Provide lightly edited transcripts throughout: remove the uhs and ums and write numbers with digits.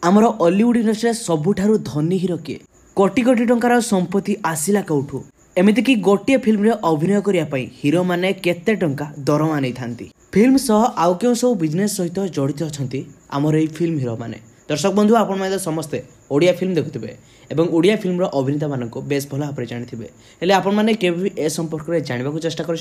आमर Hollywood industry सबुठारु धनी हिरो किए कोटी कोटी टंकार संपत्ति आसिला कौठू एमती कि गोटे फिल्म रे अभिनय करने हिरो माने केते टंका दरमा नहीं थांती फिल्म सह आउ क्यों सब बिजनेस सहित जड़ित अच्छा आमर ये फिल्म हिरो माने दर्शक बंधु आपण मैंने समस्ते ओडिया फिल्म देखुवे एवं ओडिया फिल्म अभिनेता मानक बेस भल भाव जानी हेले आपण मैंने ए संपर्क में जानवा चेष्टा कर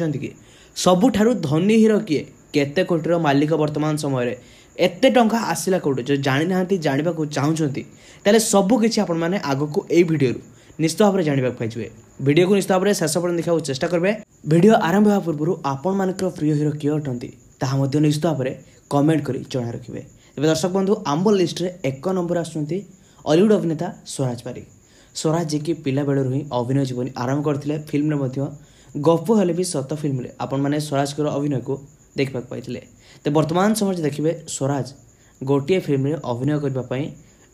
सबुठारु धनी हिरो किए केते कोटीर मालिक वर्तमान समय एते टंका आसिला कौटे जो जानी ना जानवा चाहूँगी तेल सबकि आपण मैंने आग को यही भिडियो निश्चित भाव में जानवा पाइबे भिडियो को निश्चित भाव में शेष पर्यटन देखा चेष्टा करेंगे भिडियो आरंभ होगा पूर्व आपण मान प्रिय हिरो किए अटंती ताहा निश्चित भाव में कमेंट कर जन रखिए तेज दर्शक बंधु आम लिस्ट में 1 नंबर आसुँच हॉलीवुड अभिनेता स्वराज पारिक स्वराज जी की पिला बेलू ही अभिनय जीवन आरंभ करते फिल्म गप हेले भी सत फिल्म आपण मैंने स्वराज अभिनय को देखा पाई तो वर्तमान समय देखिए स्वराज गोटे फिल्म रे अभिनय करने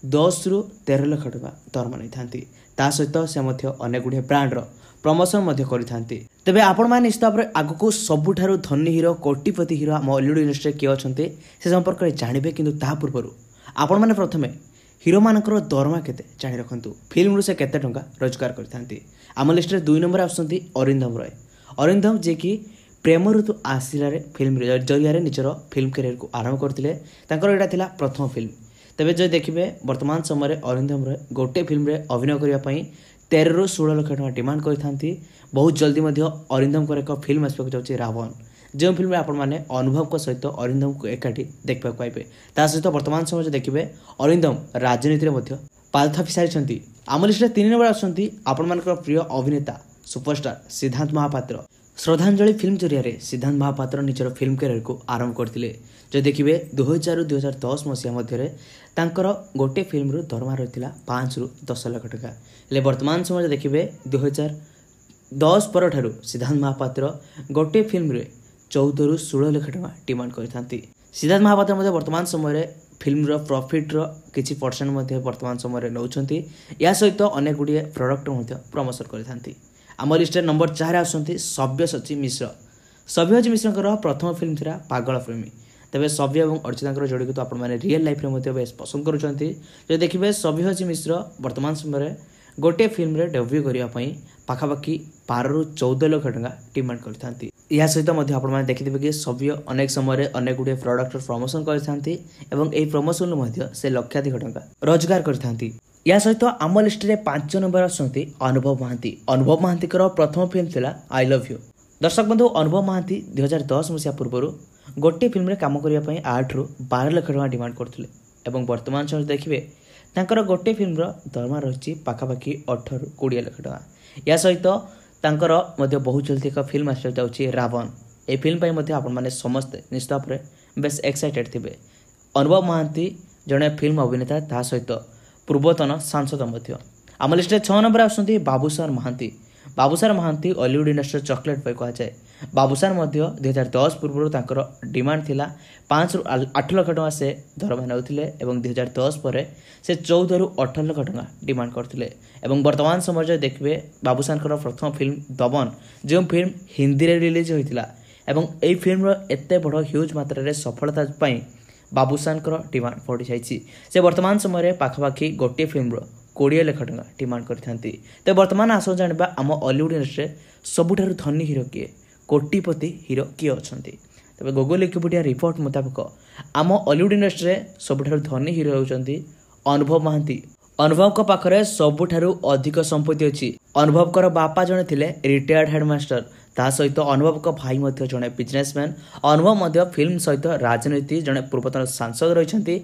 10 रु 13 लाख टका दरमा नहीं था सहित से अनेक गुड़े ब्रांड्र प्रमोशन करते तेज आपण मैंने निश्चित भाव में आगक सबुठारु धनी हिरो कोटिपति हिरो आम हॉलीवुड इंडस्ट्री किए अच्छा से संपर्क में जानवे कि पूर्व आपण मैंने प्रथम हिरो मानकर दरमा केते जानी रखु फिल्म से केते टंका रोजगार करते आम लिस्ट में 2 नंबर आसुँच अरिंदम रॉय अरिंदम जे कि प्रेम ऋतु आसिला फिल्म जरिया निजर फिल्म कैरियर को आरंभ करते यहाँ प्रथम फिल्म तेज जो देखिए वर्तमान समय अरिंदम रॉय गोटे फिल्म अभिनय करने 13 रु 16 लाख टका डिमांड करते बहुत जल्दी अरिंदम एक फिल्म आसपाक जाऊँगी रावण जो फिल्म आपण मैंने अनुभव सहित अरिंदम को एकाठी देखा पाइबे सहित वर्तमान समय देखिए अरिंदम राजनीति में पाद थापी सारी आम लिस्ट 3 नंबर आसुँच आपण मान प्रिय अभिनेता सुपरस्टार सिद्धांत महापात्र श्रद्धांजलि फिल्म जरिया सिद्धांत महापात्र निजर फिल्म कैरियर को आरंभ करते जो देखिए 2000 2010 मसीहा मध्य गोटे फिल्म रु दरमा रही 5 रु 10 लाख टका हेले वर्तमान समय देखिए 2010 पर ठारू सिद्धांत महापात्र गोटे फिल्म 14 रु 16 लाख टका डिमांड करते सिद्धांत महापात्र वर्तमान समय फिल्म प्रॉफिट किसी परसेंट वर्तमान समय नौकरी या सहित अनेक गुड़िए प्रोडक्ट प्रमोशन करते आम लिस्ट नंबर 4 आसुँच सव्यसाची मिश्र सव्यसाची मिश्र प्रथम फिल्म था पागल प्रेमी तेज सव्य और अर्चिता जोड़ी को आप रियल लाइफ में बेस पसंद करुँच देखिए सव्यसाची मिश्र वर्तमान समय गोटे फिल्म डेब्यू करने पाखापाखि 12 रु 14 लाख टका डिमांड करते या सहित आपने देखिए कि सव्य अनेक समय अनेक गुड़े प्रोडक्ट प्रमोशन करते प्रमोशन से लक्षाधिक टका रोजगार करते या सहित आम लिस्ट में 5 नंबर आसुँच अनुभव महांती प्रथम फिल्म थिला आई लव यू दर्शक बंधु अनुभव महांती 2010 मसीहा पूर्व गोटे फिल्म काम करने 8 रु 12 लाख टका डिमांड करते वर्तमान समय देखिए तांकर गोटे फिल्म दरमा रही पाखापाखि 18 रु 20 लाख टका या सहित बहुत जल्दी एक फिल्म आस जाऊँगी रावण ए फिल्म आपने समस्ते निश्चित भाव में बेस एक्साइटेड थे अनुभव महांती जड़े फिल्म अभिनेता ता सहित पूर्वतन सांसद आम लिस्ट 6 नंबर आसुँच Babushan Mohanty Hollywood industry chocolate boy कहुए बाबूसार 2010 पूर्व डिमांड थिला 5 रु 8 लाख टका से दरमा नौथिले 2010 पर से 14 रु 18 लाख टका डिमांड करते वर्तमान समय देखिए बाबूसार प्रथम फिल्म दबन जो फिल्म हिंदी रे रिलीज होता है फिल्म एते बड़ ह्यूज मात्रा सफलता बाबूसार डिमांड बढ़ी जाइए से वर्तमान समय पाखापाखि गोटे फिल्म 20 लाख टका डिमांड करते तो वर्तमान आस जाना आम हॉलीवुड इंडस्ट्री सबुठारु धनी हिरो किए कोटिपति हिरो किए अच्छा तेज गूगल विकिपीडिया रिपोर्ट मुताबिक आम हॉलीवुड इंडस्ट्री सबुठारु धनी हिरो होउचंती अनुभव महांती अनुभव को पाखरे सबुठारु अधिक संपत्ति अच्छी अनुभव कर बापा जड़े थे रिटायर्ड हेडमास्टर ता सहित अनुभव को भाई जड़े बिजनेसमैन अनुभव फिल्म सहित राजनीति जड़े पूर्वतन सांसद रही